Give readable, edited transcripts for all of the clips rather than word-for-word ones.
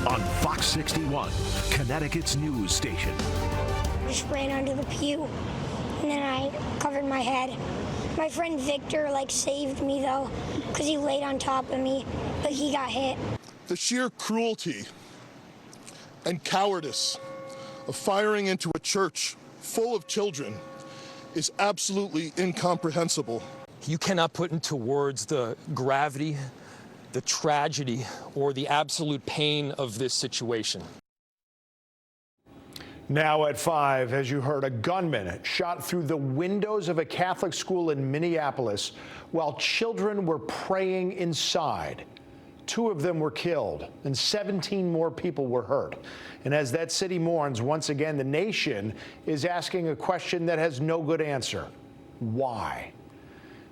on Fox 61, Connecticut's news station. I just ran under the pew, and then I covered my head. My friend Victor, saved me, though, because he laid on top of me, but he got hit. The sheer cruelty and cowardice of firing into a church full of children is absolutely incomprehensible. You cannot put into words the gravity, the tragedy, or the absolute pain of this situation. Now at 5, as you heard, a gunman shot through the windows of a Catholic school in Minneapolis while children were praying inside. 2 of them were killed and 17 more people were hurt. And as that city mourns, once again, the nation is asking a question that has no good answer. Why?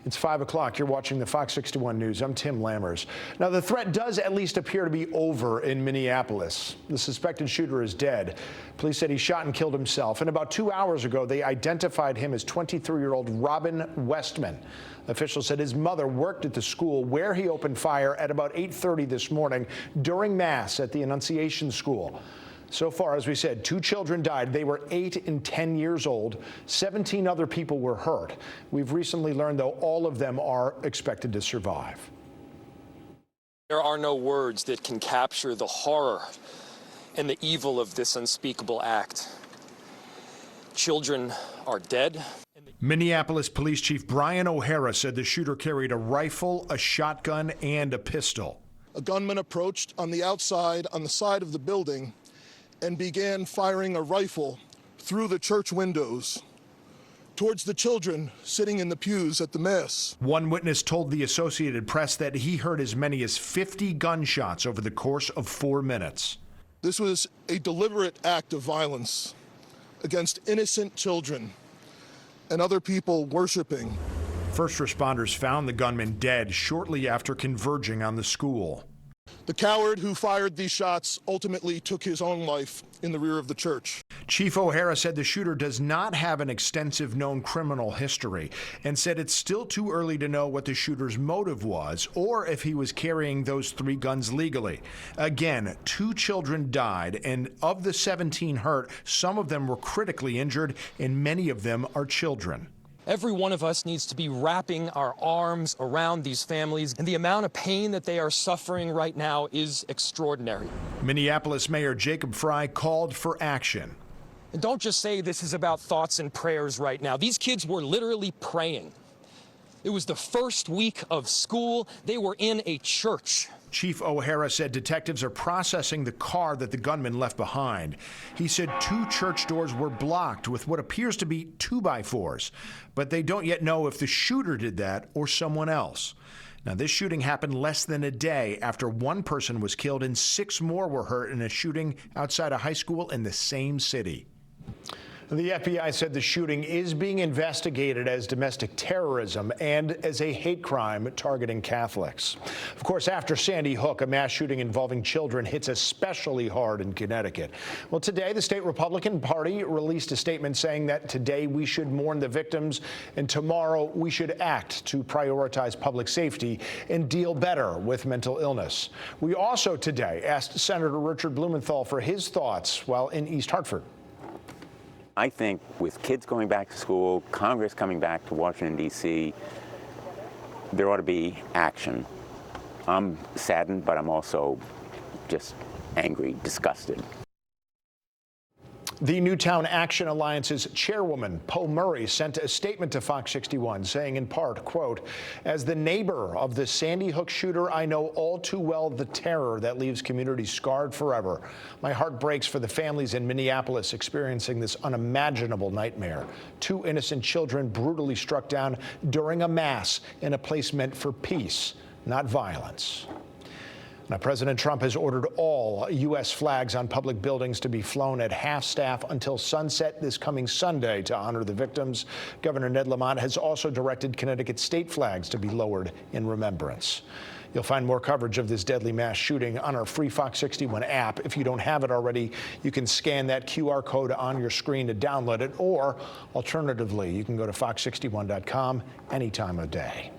It's 5 o'clock. You're watching the Fox 61 News. I'm Tim Lammers. Now, the threat does at least appear to be over in Minneapolis. The suspected shooter is dead. Police said he shot and killed himself. And about 2 hours ago, they identified him as 23-year-old Robin Westman. Officials said his mother worked at the school where he opened fire at about 8:30 this morning during Mass at the Annunciation School. So far, as we said, 2 children died. They were 8 and 10 years old. 17 other people were hurt. We've recently learned, though, all of them are expected to survive. There are no words that can capture the horror and the evil of this unspeakable act. Children are dead. Minneapolis Police Chief Brian O'Hara said the shooter carried a rifle, a shotgun, and a pistol. A gunman approached on the outside, on the side of the building, and began firing a rifle through the church windows towards the children sitting in the pews at the Mass. One witness told the Associated Press that he heard as many as 50 gunshots over the course of 4 minutes. This was a deliberate act of violence against innocent children and other people worshiping. First responders found the gunman dead shortly after converging on the school. The coward who fired these shots ultimately took his own life in the rear of the church. Chief O'Hara said the shooter does not have an extensive known criminal history and said it's still too early to know what the shooter's motive was or if he was carrying those 3 guns legally. Again, 2 children died, and of the 17 hurt, some of them were critically injured, and many of them are children. Every one of us needs to be wrapping our arms around these families, and the amount of pain that they are suffering right now is extraordinary. Minneapolis Mayor Jacob Frey called for action. And don't just say this is about thoughts and prayers right now. These kids were literally praying. It was the first week of school. They were in a church. Chief O'Hara said detectives are processing the car that the gunman left behind. He said 2 church doors were blocked with what appears to be 2x4s, but they don't yet know if the shooter did that or someone else. Now, this shooting happened less than a day after 1 person was killed and 6 more were hurt in a shooting outside a high school in the same city. The FBI said the shooting is being investigated as domestic terrorism and as a hate crime targeting Catholics. Of course, after Sandy Hook, a mass shooting involving children hits especially hard in Connecticut. Well, today, the state Republican Party released a statement saying that today we should mourn the victims and tomorrow we should act to prioritize public safety and deal better with mental illness. We also today asked Senator Richard Blumenthal for his thoughts while in East Hartford. I think with kids going back to school, Congress coming back to Washington, D.C., there ought to be action. I'm saddened, but I'm also just angry, disgusted. The Newtown Action Alliance's chairwoman, Poe Murray, sent a statement to Fox 61 saying in part, quote, "As the neighbor of the Sandy Hook shooter, I know all too well the terror that leaves communities scarred forever. My heart breaks for the families in Minneapolis experiencing this unimaginable nightmare. 2 innocent children brutally struck down during a mass in a place meant for peace, not violence." Now, President Trump has ordered all U.S. flags on public buildings to be flown at half-staff until sunset this coming Sunday to honor the victims. Governor Ned Lamont has also directed Connecticut state flags to be lowered in remembrance. You'll find more coverage of this deadly mass shooting on our free Fox 61 app. If you don't have it already, you can scan that QR code on your screen to download it, or alternatively, you can go to fox61.com any time of day.